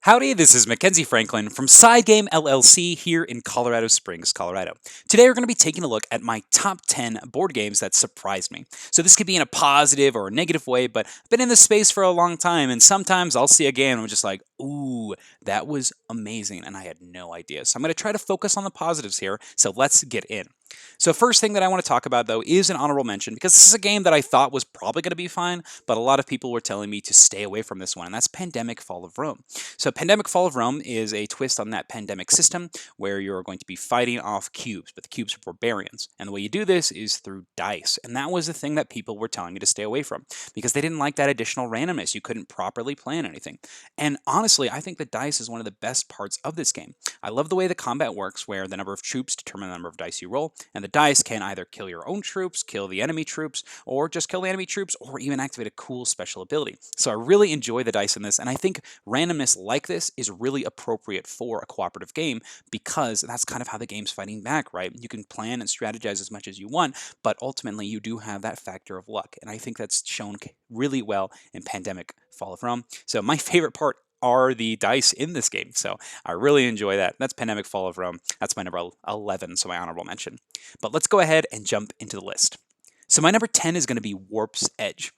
Howdy, this is Mackenzie Franklin from SideGame LLC here in Colorado Springs, Colorado. Today we're going to be taking a look at my top 10 board games that surprised me. So this could be in a positive or a negative way, but I've been in this space for a long time, and sometimes I'll see a game and I'm just like, ooh, that was amazing, and I had no idea. So I'm going to try to focus on the positives here, so let's get in. So first thing that I want to talk about, though, is an honorable mention, because this is a game that I thought was probably going to be fine, but a lot of people were telling me to stay away from this one, and that's Pandemic Fall of Rome. So Pandemic Fall of Rome is a twist on that pandemic system where you're going to be fighting off cubes, but the cubes are barbarians. And the way you do this is through dice. And that was the thing that people were telling me to stay away from because they didn't like that additional randomness. You couldn't properly plan anything. And honestly, I think the dice is one of the best parts of this game. I love the way the combat works, where the number of troops determine the number of dice you roll, and the dice can either kill your own troops, kill the enemy troops, or just kill the enemy troops, or even activate a cool special ability. So I really enjoy the dice in this, and I think randomness like this is really appropriate for a cooperative game because that's kind of how the game's fighting back, right? You can plan and strategize as much as you want, but ultimately you do have that factor of luck, and I think that's shown really well in Pandemic Fall of Rome. So my favorite part are the dice in this game, so I really enjoy that. That's Pandemic Fall of Rome. That's my number 11, so my honorable mention. But let's go ahead and jump into the list. So my number 10 is going to be Warp's Edge.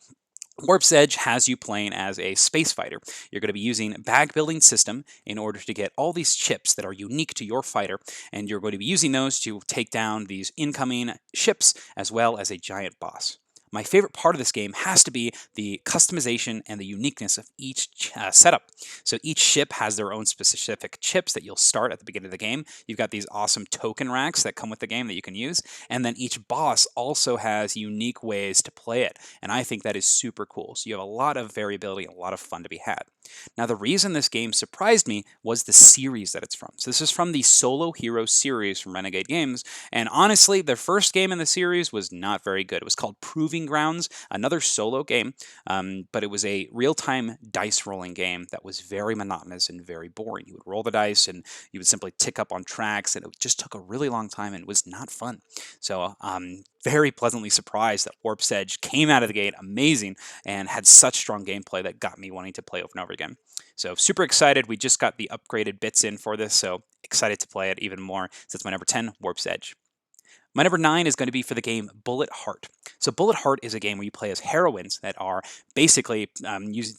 Warp's Edge has you playing as a space fighter. You're going to be using a bag building system in order to get all these chips that are unique to your fighter, and you're going to be using those to take down these incoming ships as well as a giant boss. My favorite part of this game has to be the customization and the uniqueness of each setup. So each ship has their own specific chips that you'll start at the beginning of the game. You've got these awesome token racks that come with the game that you can use. And then each boss also has unique ways to play it. And I think that is super cool. So you have a lot of variability and a lot of fun to be had. Now, the reason this game surprised me was the series that it's from. So this is from the Solo Hero series from Renegade Games. And honestly, their first game in the series was not very good. It was called Proving Grounds, another solo game, but it was a real-time dice rolling game that was very monotonous and very boring. You would roll the dice and you would simply tick up on tracks, and it just took a really long time and was not fun. So very pleasantly surprised that Warp's Edge came out of the gate amazing and had such strong gameplay that got me wanting to play over and over again. So super excited. We just got the upgraded bits in for this, so excited to play it even more. So that's my number 10, Warp's Edge. My number 9 is going to be for the game Bullet Heart. So Bullet Heart is a game where you play as heroines that are basically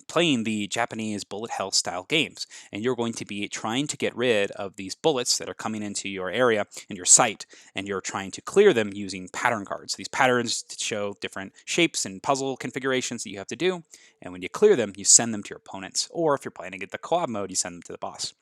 playing the Japanese bullet hell style games. And you're going to be trying to get rid of these bullets that are coming into your area and your sight. And you're trying to clear them using pattern cards. These patterns show different shapes and puzzle configurations that you have to do. And when you clear them, you send them to your opponents. Or if you're playing in the co-op mode, you send them to the boss.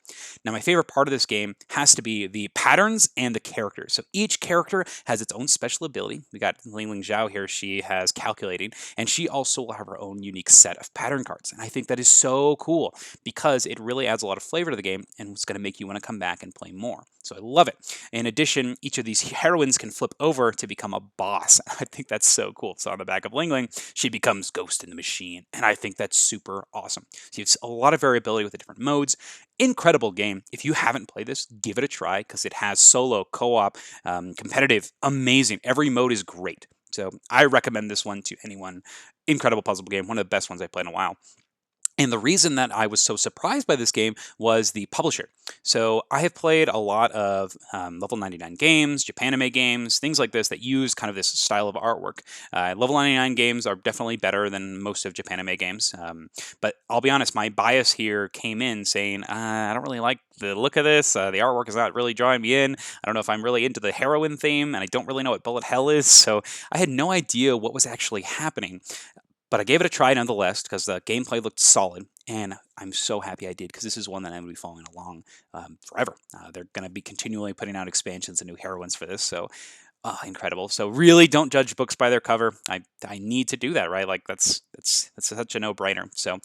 Now, my favorite part of this game has to be the patterns and the characters. So each character has its own special ability. We got Ling Ling Zhao here. She has calculating, and she also will have her own unique set of pattern cards. And I think that is so cool because it really adds a lot of flavor to the game, and it's going to make you want to come back and play more. So I love it. In addition, each of these heroines can flip over to become a boss. I think that's so cool. So on the back of Ling Ling, she becomes Ghost in the Machine, and I think that's super awesome. So you have a lot of variability with the different modes. Incredible game. If you haven't played this, give it a try because it has solo, co-op, competitive, amazing. Every mode is great. So I recommend this one to anyone. Incredible puzzle game. One of the best ones I've played in a while. And the reason that I was so surprised by this game was the publisher. So I have played a lot of Level 99 games, Japanime games, things like this that use kind of this style of artwork. Level 99 games are definitely better than most of Japanime games. But I'll be honest, my bias here came in saying, I don't really like the look of this. The artwork is not really drawing me in. I don't know if I'm really into the heroine theme, and I don't really know what bullet hell is. So I had no idea what was actually happening. But I gave it a try nonetheless because the gameplay looked solid, and I'm so happy I did because this is one that I'm going to be following along forever. They're going to be continually putting out expansions and new heroines for this, so incredible. So really don't judge books by their cover. I need to do that, right? Like that's such a no-brainer. So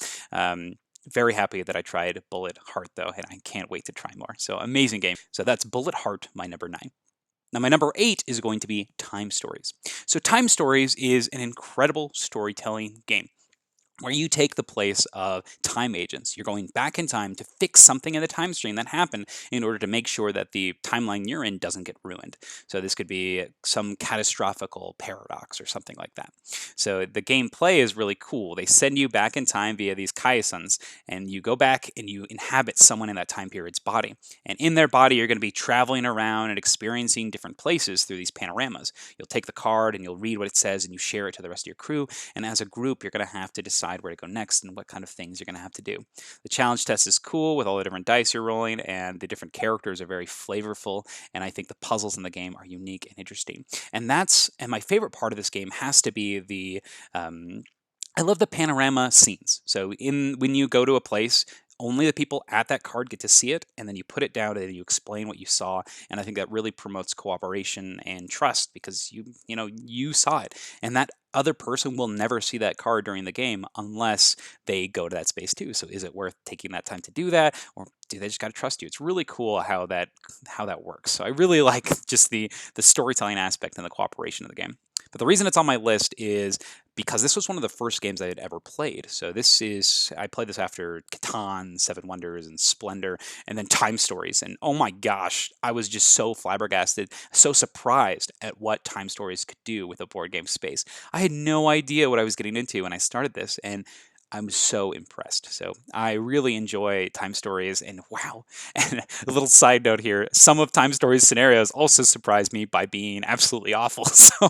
very happy that I tried Bullet Heart, though, and I can't wait to try more. So amazing game. So that's Bullet Heart, my number 9. Now, my number 8 is going to be Time Stories. So Time Stories is an incredible storytelling game. where you take the place of time agents. You're going back in time to fix something in the time stream that happened in order to make sure that the timeline you're in doesn't get ruined. So this could be some catastrophical paradox or something like that. So the gameplay is really cool. They send you back in time via these Kaiosens, and you go back and you inhabit someone in that time period's body. And in their body, you're going to be traveling around and experiencing different places through these panoramas. You'll take the card and you'll read what it says and you share it to the rest of your crew. And as a group, you're going to have to decide where to go next and what kind of things you're going to have to do. The challenge test is cool with all the different dice you're rolling, and the different characters are very flavorful, and I think the puzzles in the game are unique and interesting. And my favorite part of this game has to be I love the panorama scenes. So when you go to a place, only the people at that card get to see it, and then you put it down and you explain what you saw. And I think that really promotes cooperation and trust because you saw it, and that other person will never see that card during the game unless they go to that space too. So is it worth taking that time to do that, or do they just got to trust you? It's really cool how that works. So I really like just the storytelling aspect and the cooperation of the game. But the reason it's on my list is because this was one of the first games I had ever played. So I played this after Catan, Seven Wonders, and Splendor, and then Time Stories. And oh my gosh, I was just so flabbergasted, so surprised at what Time Stories could do with a board game space. I had no idea what I was getting into when I started this, and I'm so impressed. So I really enjoy Time Stories, and wow. And a little side note here, some of Time Stories scenarios also surprised me by being absolutely awful. So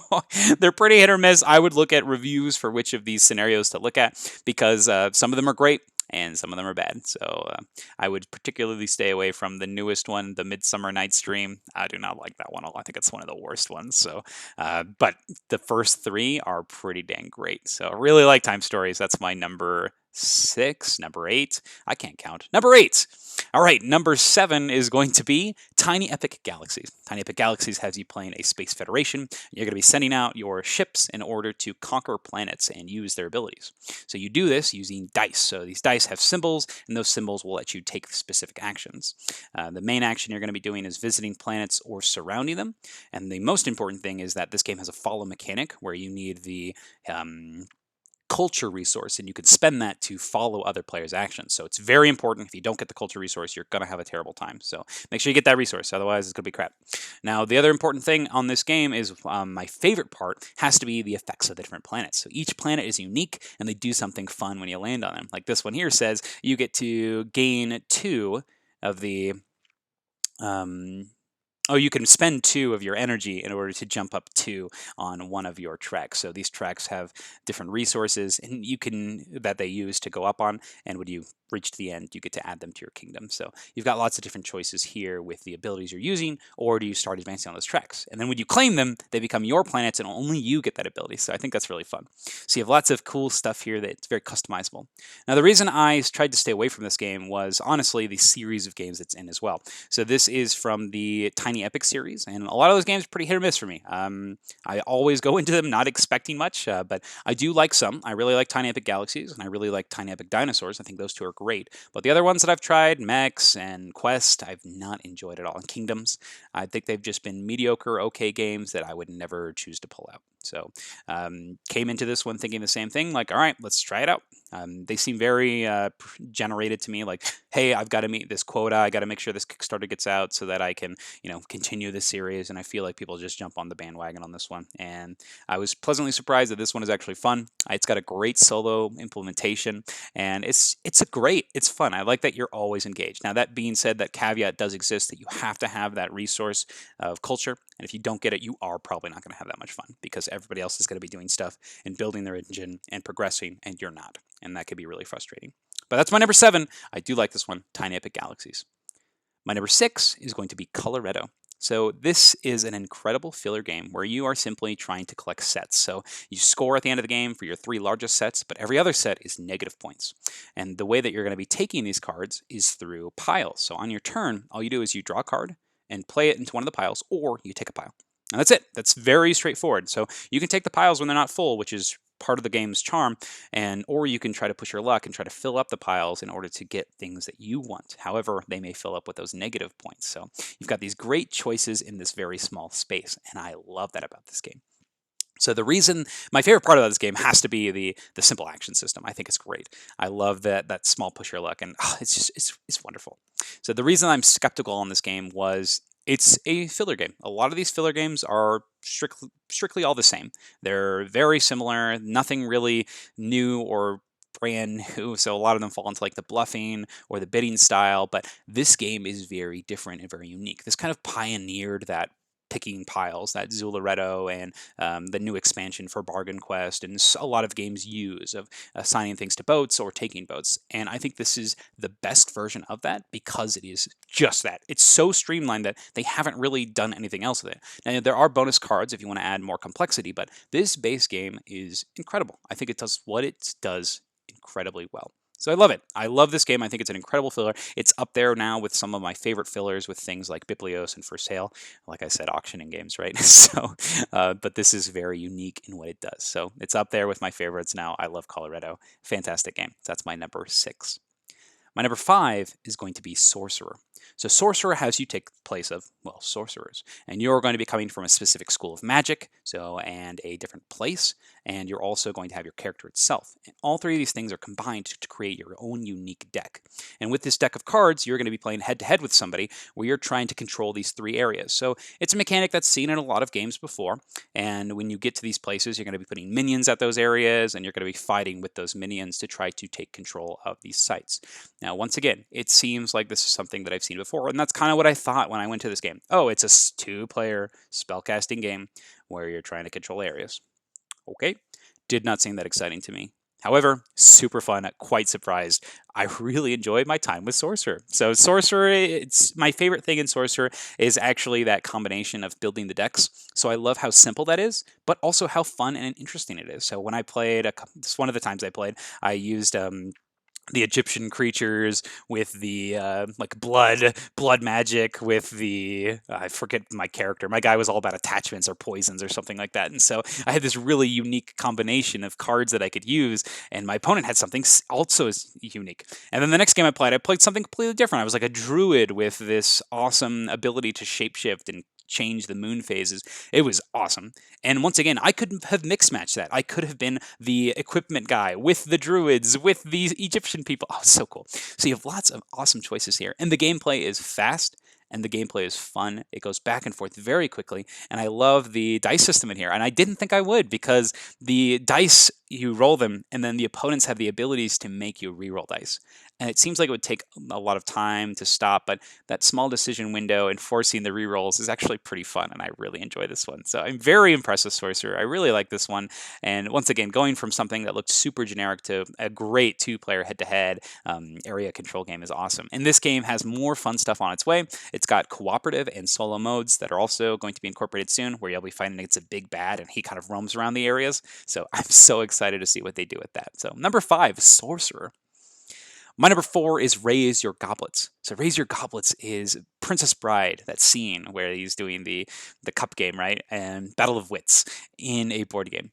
they're pretty hit or miss. I would look at reviews for which of these scenarios to look at because some of them are great and some of them are bad. So I would particularly stay away from the newest one, the Midsummer Night's Dream. I do not like that one. I think it's one of the worst ones. So, but the first three are pretty dang great. So I really like Time Stories. That's my number 6, number 8. I can't count. Number 8. All right, number 7 is going to be Tiny Epic Galaxies. Tiny Epic Galaxies has you playing a space federation. You're going to be sending out your ships in order to conquer planets and use their abilities. So you do this using dice. So these dice have symbols, and those symbols will let you take specific actions. The main action you're going to be doing is visiting planets or surrounding them. And the most important thing is that this game has a follow mechanic where you need the culture resource, and you can spend that to follow other players' actions. So it's very important. If you don't get the culture resource, you're going to have a terrible time. So make sure you get that resource, otherwise it's going to be crap. Now, the other important thing on this game is my favorite part has to be the effects of the different planets. So each planet is unique, and they do something fun when you land on them. Like this one here says you get to gain 2 of the you can spend 2 of your energy in order to jump up 2 on one of your tracks. So these tracks have different resources and that they use to go up on, and when you reach the end, you get to add them to your kingdom. So you've got lots of different choices here with the abilities you're using, or do you start advancing on those tracks? And then when you claim them, they become your planets and only you get that ability. So I think that's really fun. So you have lots of cool stuff here that's very customizable. Now, the reason I tried to stay away from this game was honestly the series of games it's in as well. So this is from the Tiny Epic series, and a lot of those games are pretty hit or miss for me. I always go into them not expecting much, but I do like some. I really like Tiny Epic Galaxies, and I really like Tiny Epic Dinosaurs. I think those 2 are great. But the other ones that I've tried, Mechs and Quest, I've not enjoyed at all. And Kingdoms, I think they've just been mediocre, okay games that I would never choose to pull out. So came into this one thinking the same thing, like, all right, let's try it out. They seem very generated to me, like, hey, I've got to meet this quota. I got to make sure this Kickstarter gets out so that I can, continue the series. And I feel like people just jump on the bandwagon on this one. And I was pleasantly surprised that this one is actually fun. It's got a great solo implementation, and it's fun. I like that you're always engaged. Now, that being said, that caveat does exist that you have to have that resource of culture. And if you don't get it, you are probably not going to have that much fun because everybody else is going to be doing stuff and building their engine and progressing, and you're not. And that could be really frustrating. But that's my number 7. I do like this one, Tiny Epic Galaxies. My number 6 is going to be Coloretto. So this is an incredible filler game where you are simply trying to collect sets. So you score at the end of the game for your 3 largest sets, but every other set is negative points. And the way that you're going to be taking these cards is through piles. So on your turn, all you do is you draw a card and play it into one of the piles, or you take a pile. And that's it. That's very straightforward. So you can take the piles when they're not full, which is part of the game's charm, or you can try to push your luck and try to fill up the piles in order to get things that you want. However, they may fill up with those negative points. So you've got these great choices in this very small space, and I love that about this game. So my favorite part of this game has to be the simple action system. I think it's great. I love that small push your luck, and it's just it's wonderful. So the reason I'm skeptical on this game was it's a filler game. A lot of these filler games are strictly all the same. They're very similar. Nothing really new or brand new. So a lot of them fall into like the bluffing or the bidding style. But this game is very different and very unique. This kind of pioneered that picking piles that Coloretto and the new expansion for Bargain Quest and a lot of games use of assigning things to boats or taking boats. And I think this is the best version of that because it is just that. It's so streamlined that they haven't really done anything else with it. Now, there are bonus cards if you want to add more complexity, but this base game is incredible. I think it does what it does incredibly well. So I love it. I love this game. I think it's an incredible filler. It's up there now with some of my favorite fillers with things like Biblios and For Sale. Like I said, auctioning games, right? But this is very unique in what it does. So it's up there with my favorites now. I love Coloretto. Fantastic game. So that's my number 6. My number 5 is going to be Sorcerer. So Sorcerer has you take the place of, well, sorcerers. And you're going to be coming from a specific school of magic, and a different place, and you're also going to have your character itself. And all three of these things are combined to create your own unique deck. And with this deck of cards, you're going to be playing head-to-head with somebody where you're trying to control these 3 areas. So it's a mechanic that's seen in a lot of games before, and when you get to these places, you're going to be putting minions at those areas, and you're going to be fighting with those minions to try to take control of these sites. Now, once again, it seems like this is something that I've seen before, and that's kind of what I thought when I went to this game. Oh, it's a 2-player spellcasting game where you're trying to control areas. Okay, did not seem that exciting to me. However, super fun, quite surprised. I really enjoyed my time with Sorcerer. So Sorcerer, it's my favorite thing in Sorcerer is actually that combination of building the decks. So I love how simple that is, but also how fun and interesting it is. So when I played, this one of the times I played, I used the Egyptian creatures with the like blood magic with the I forget my character. My guy was all about attachments or poisons or something like that, and so I had this really unique combination of cards that I could use, and my opponent had something also as unique. And then the next game I played something completely different. I was like a druid with this awesome ability to shapeshift and change the moon phases. It was awesome. And once again, I could have mix matched that. I could have been the equipment guy with the druids, with these Egyptian people. Oh, so cool. So you have lots of awesome choices here. And the gameplay is fast and the gameplay is fun. It goes back and forth very quickly. And I love the dice system in here. And I didn't think I would because the dice, you roll them and then the opponents have the abilities to make you re-roll dice. And it seems like it would take a lot of time to stop, but that small decision window and forcing the re-rolls is actually pretty fun, and I really enjoy this one. So I'm very impressed with Sorcerer. I really like this one. And once again, going from something that looked super generic to a great 2-player head-to-head area control game is awesome. And this game has more fun stuff on its way. It's got cooperative and solo modes that are also going to be incorporated soon, where you'll be fighting against a big bad, and he kind of roams around the areas. So I'm so excited to see what they do with that. So number 5, Sorcerer. My number 4 is Raise Your Goblets. So Raise Your Goblets is Princess Bride, that scene where he's doing the cup game, right? And Battle of Wits in a board game.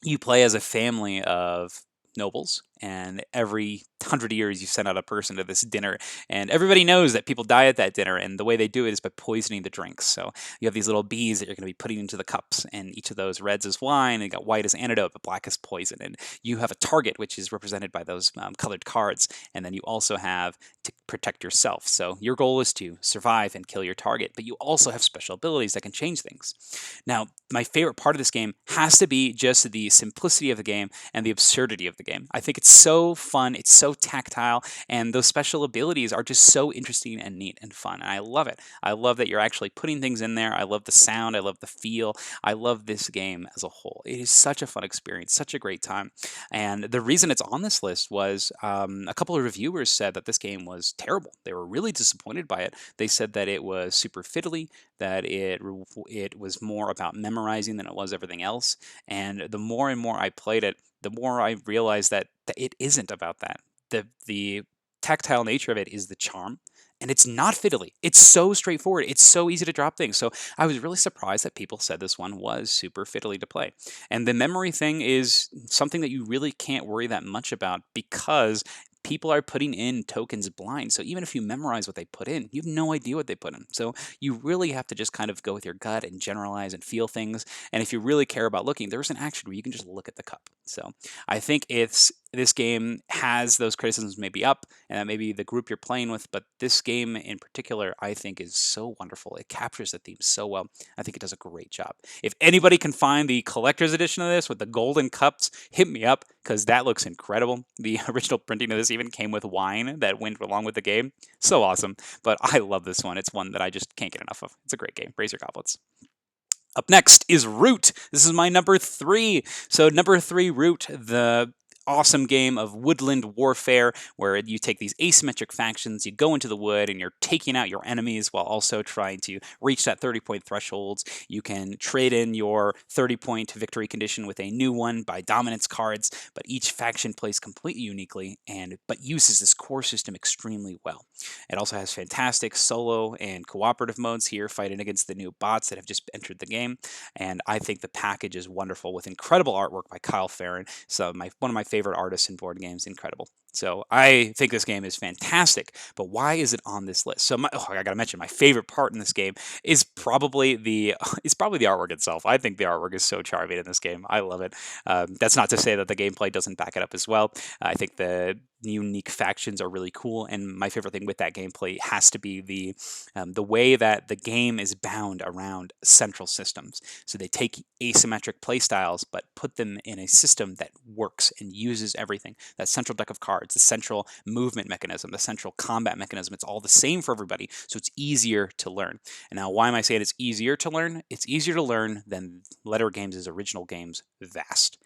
You play as a family of nobles, and every 100 years you send out a person to this dinner, and everybody knows that people die at that dinner, and the way they do it is by poisoning the drinks. So you have these little bees that you're going to be putting into the cups, and each of those reds is wine, and you got white as antidote, but black is poison. And you have a target, which is represented by those colored cards, and then you also have to protect yourself. So your goal is to survive and kill your target, but you also have special abilities that can change things. Now, my favorite part of this game has to be just the simplicity of the game and the absurdity of the game. I think it's so fun, it's so tactile, and those special abilities are just so interesting and neat and fun, and I love it. I love that you're actually putting things in there. I love the sound, I love the feel, I love this game as a whole. It is such a fun experience, such a great time, and the reason it's on this list was a couple of reviewers said that this game was terrible. They were really disappointed by it. They said that it was super fiddly, that it was more about memorizing than it was everything else, and the more and more I played it, the more I realized that it isn't about that. The tactile nature of it is the charm, and it's not fiddly. It's so straightforward. It's so easy to drop things. So I was really surprised that people said this one was super fiddly to play. And the memory thing is something that you really can't worry that much about because people are putting in tokens blind. So even if you memorize what they put in, you have no idea what they put in. So you really have to just kind of go with your gut and generalize and feel things. And if you really care about looking, there's an action where you can just look at the cup. So I think it's this game has those criticisms maybe up, and that maybe the group you're playing with, but this game in particular, I think is so wonderful. It captures the theme so well. I think it does a great job. If anybody can find the collector's edition of this with the golden cups, hit me up because that looks incredible. The original printing of this even came with wine that went along with the game. So awesome. But I love this one. It's one that I just can't get enough of. It's a great game. Raise your goblets. Up next is Root. This is my number 3. So number 3, Root, the awesome game of woodland warfare where you take these asymmetric factions, you go into the wood, and you're taking out your enemies while also trying to reach that 30-point thresholds. You can trade in your 30-point victory condition with a new one by dominance cards, but each faction plays completely uniquely but uses this core system extremely well. It also has fantastic solo and cooperative modes here, fighting against the new bots that have just entered the game. And I think the package is wonderful with incredible artwork by Kyle Farron. So one of my favorite artists in board games, incredible. So I think this game is fantastic, but why is it on this list? So I gotta mention my favorite part in this game is probably the artwork itself. I think the artwork is so charming in this game. I love it. That's not to say that the gameplay doesn't back it up as well. I think the unique factions are really cool, and my favorite thing with that gameplay has to be the way that the game is bound around central systems. So they take asymmetric playstyles but put them in a system that works and uses everything. That central deck of cards, the central movement mechanism, the central combat mechanism, it's all the same for everybody, so it's easier to learn. And now, why am I saying it's easier to learn? It's easier to learn than Letter Games' original games, Vast.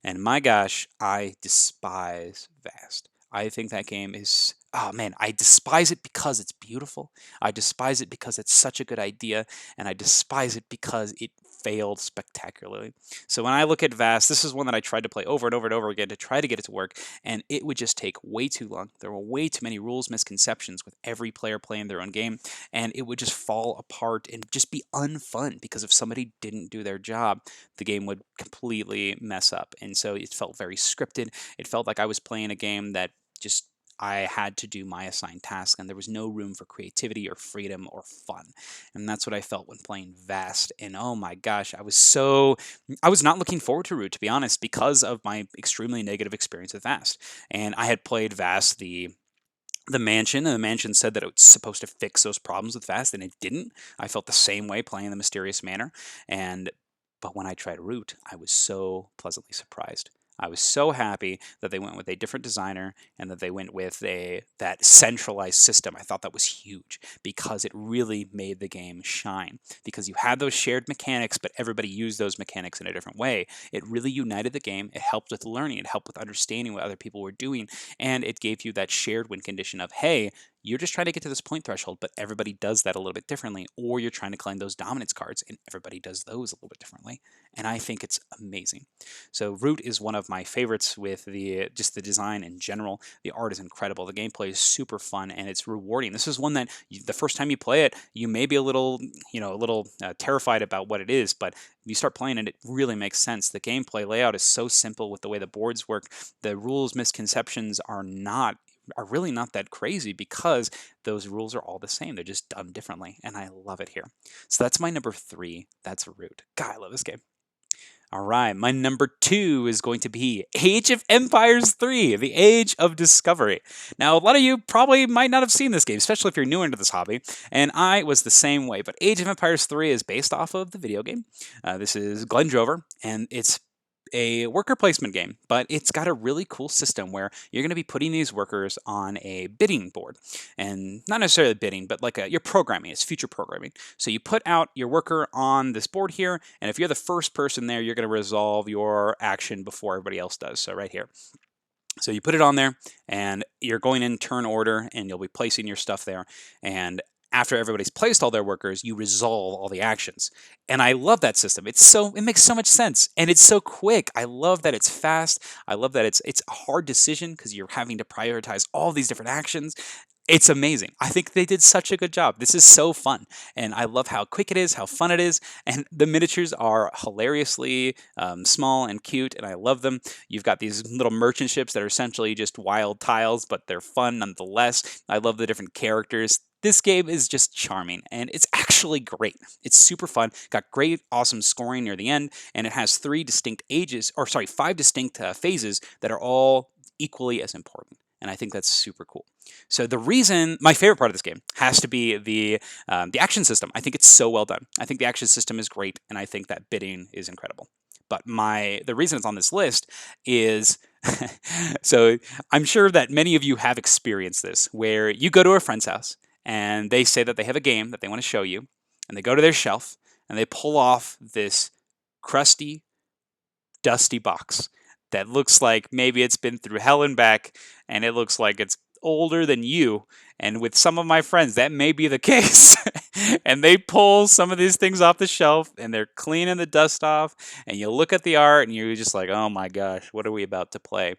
And my gosh, I despise Vast. I think that game is, oh man, I despise it because it's beautiful. I despise it because it's such a good idea, and I despise it because it failed spectacularly. So when I look at Vast, this is one that I tried to play over and over and over again to try to get it to work, and it would just take way too long. There were way too many rules misconceptions with every player playing their own game, and it would just fall apart and just be unfun because if somebody didn't do their job, the game would completely mess up. And so it felt very scripted. It felt like I was playing a game that just I had to do my assigned task, and there was no room for creativity or freedom or fun. And that's what I felt when playing Vast. And oh my gosh, I was not looking forward to Root, to be honest, because of my extremely negative experience with Vast. And I had played Vast, the mansion, and the mansion said that it was supposed to fix those problems with Vast, and it didn't. I felt the same way playing the Mysterious Manor, but when I tried Root, I was so pleasantly surprised. I was so happy that they went with a different designer and that they went with that centralized system. I thought that was huge because it really made the game shine. Because you had those shared mechanics, but everybody used those mechanics in a different way. It really united the game. It helped with learning. It helped with understanding what other people were doing. And it gave you that shared win condition of, hey, you're just trying to get to this point threshold, but everybody does that a little bit differently, or you're trying to claim those dominance cards, and everybody does those a little bit differently. And I think it's amazing. So Root is one of my favorites with just the design in general. The art is incredible. The gameplay is super fun, and it's rewarding. This is one that the first time you play it, you may be a little terrified about what it is, but you start playing it, it really makes sense. The gameplay layout is so simple with the way the boards work. The rules misconceptions are really not that crazy because those rules are all the same. They're just done differently, and I love it here. So that's my number 3. That's Root. God, I love this game. All right, my number 2 is going to be Age of Empires 3, The Age of Discovery. Now, a lot of you probably might not have seen this game, especially if you're new into this hobby, and I was the same way. But Age of Empires 3 is based off of the video game. This is Glenn Drover, and it's a worker placement game, but it's got a really cool system where you're going to be putting these workers on a bidding board, and not necessarily bidding, but like you're programming. It's future programming. So you put out your worker on this board here, and if you're the first person there, you're going to resolve your action before everybody else does. So right here. So you put it on there, and you're going in turn order, and you'll be placing your stuff there, and after everybody's placed all their workers, you resolve all the actions. And I love that system. It makes so much sense, and it's so quick. I love that it's fast. I love that it's a hard decision because you're having to prioritize all these different actions. It's amazing. I think they did such a good job. This is so fun, and I love how quick it is, how fun it is, and the miniatures are hilariously small and cute, and I love them. You've got these little merchant ships that are essentially just wild tiles, but they're fun nonetheless. I love the different characters. This game is just charming, and it's actually great. It's super fun. Got great, awesome scoring near the end, and it has five distinct phases that are all equally as important. And I think that's super cool. So the reason my favorite part of this game has to be the action system. I think it's so well done. I think the action system is great, and I think that bidding is incredible. But the reason it's on this list is so I'm sure that many of you have experienced this, where you go to a friend's house and they say that they have a game that they want to show you, and they go to their shelf and they pull off this crusty, dusty box that looks like maybe it's been through hell and back, and it looks like it's older than you. And with some of my friends, that may be the case. And they pull some of these things off the shelf and they're cleaning the dust off. And you look at the art and you're just like, oh my gosh, what are we about to play?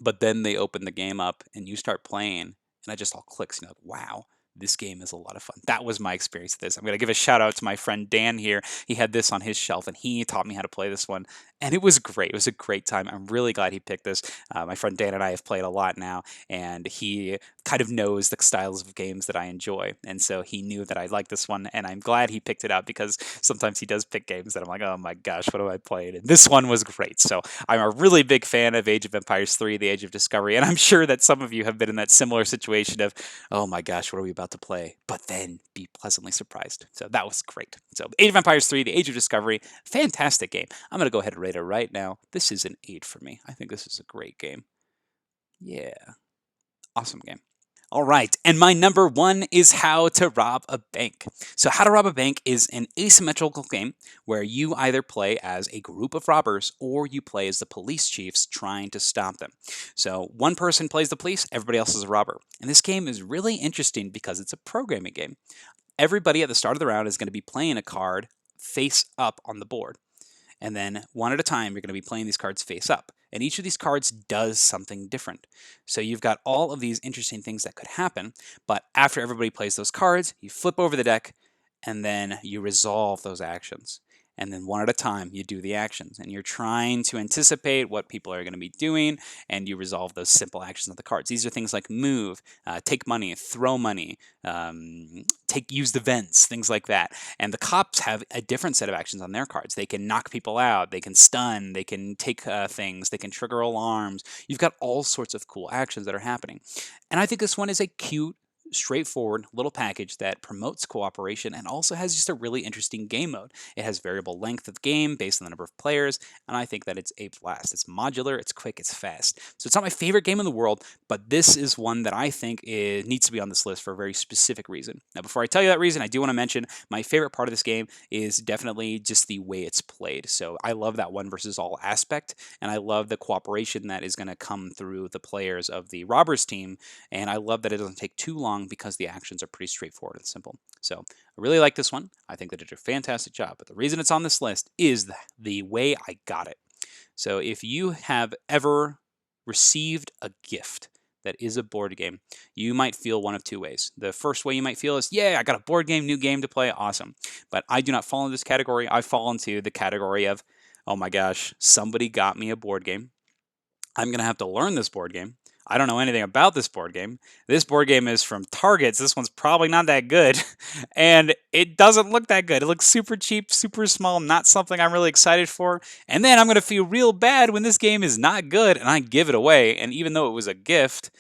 But then they open the game up and you start playing, and it just all clicks. And you're like, wow, this game is a lot of fun. That was my experience with this. I'm going to give a shout out to my friend Dan here. He had this on his shelf and he taught me how to play this one. And it was great. It was a great time. I'm really glad he picked this. My friend Dan and I have played a lot now, and he kind of knows the styles of games that I enjoy. And so he knew that I liked this one, and I'm glad he picked it out, because sometimes he does pick games that I'm like, oh my gosh, what am I playing? And this one was great. So I'm a really big fan of Age of Empires 3, The Age of Discovery, and I'm sure that some of you have been in that similar situation of, oh my gosh, what are we about to play? But then be pleasantly surprised. So that was great. So Age of Empires 3, The Age of Discovery, fantastic game. I'm going to go ahead and rate it right now. This is an 8 for me. I think this is a great game. Yeah, awesome game. All right, and my number one is How to Rob a Bank. So, How to Rob a Bank is an asymmetrical game where you either play as a group of robbers or you play as the police chiefs trying to stop them. So, one person plays the police, everybody else is a robber. And this game is really interesting because it's a programming game. Everybody at the start of the round is going to be playing a card face up on the board. And then one at a time, you're going to be playing these cards face up. And each of these cards does something different. So you've got all of these interesting things that could happen. But after everybody plays those cards, you flip over the deck and then you resolve those actions. And then one at a time, you do the actions. And you're trying to anticipate what people are going to be doing, and you resolve those simple actions of the cards. These are things like move, take money, throw money, use the vents, things like that. And the cops have a different set of actions on their cards. They can knock people out, they can stun, they can take things, they can trigger alarms. You've got all sorts of cool actions that are happening. And I think this one is a cute, straightforward little package that promotes cooperation and also has just a really interesting game mode. It has variable length of game based on the number of players, and I think that it's a blast. It's modular, it's quick, it's fast. So it's not my favorite game in the world, but this is one that I think needs to be on this list for a very specific reason. Now, before I tell you that reason, I do want to mention my favorite part of this game is definitely just the way it's played. So I love that one versus all aspect, and I love the cooperation that is going to come through the players of the robbers team, and I love that it doesn't take too long because the actions are pretty straightforward and simple. So I really like this one. I think they did a fantastic job. But the reason it's on this list is the way I got it. So if you have ever received a gift that is a board game, you might feel one of two ways. The first way you might feel is, yeah, I got a board game, new game to play, awesome. But I do not fall into this category. I fall into the category of, oh my gosh, somebody got me a board game. I'm going to have to learn this board game. I don't know anything about this board game. This board game is from Target. So this one's probably not that good. And it doesn't look that good. It looks super cheap, super small, not something I'm really excited for. And then I'm going to feel real bad when this game is not good and I give it away. And even though it was a gift,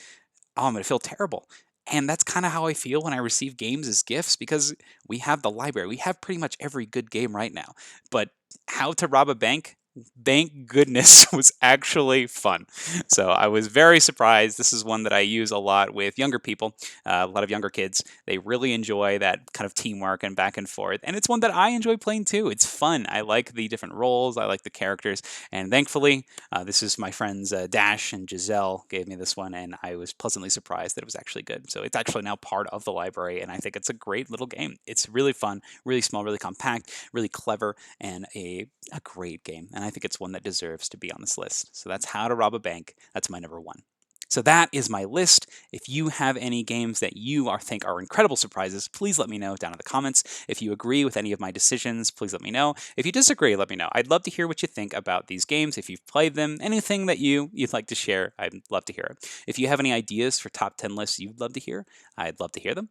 I'm going to feel terrible. And that's kind of how I feel when I receive games as gifts, because we have the library. We have pretty much every good game right now. But How to Rob a Bank? Thank goodness, was actually fun. So I was very surprised. This is one that I use a lot with younger people, a lot of younger kids. They really enjoy that kind of teamwork and back and forth. And it's one that I enjoy playing too. It's fun. I like the different roles. I like the characters. And thankfully, this is my friends Dash and Giselle gave me this one, and I was pleasantly surprised that it was actually good. So it's actually now part of the library, and I think it's a great little game. It's really fun, really small, really compact, really clever, and a great game. And I think it's one that deserves to be on this list. So that's How to Rob a Bank. That's my number one. So that is my list. If you have any games that you think are incredible surprises, please let me know down in the comments. If you agree with any of my decisions, please let me know. If you disagree, let me know. I'd love to hear what you think about these games. If you've played them, anything that you'd like to share, I'd love to hear it. If you have any ideas for top 10 lists you'd love to hear, I'd love to hear them.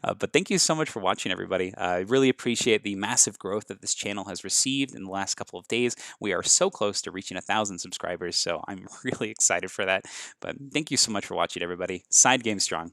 But thank you so much for watching, everybody. I really appreciate the massive growth that this channel has received in the last couple of days. We are so close to reaching 1,000 subscribers, so I'm really excited for that. But thank you so much for watching, everybody. Side game strong.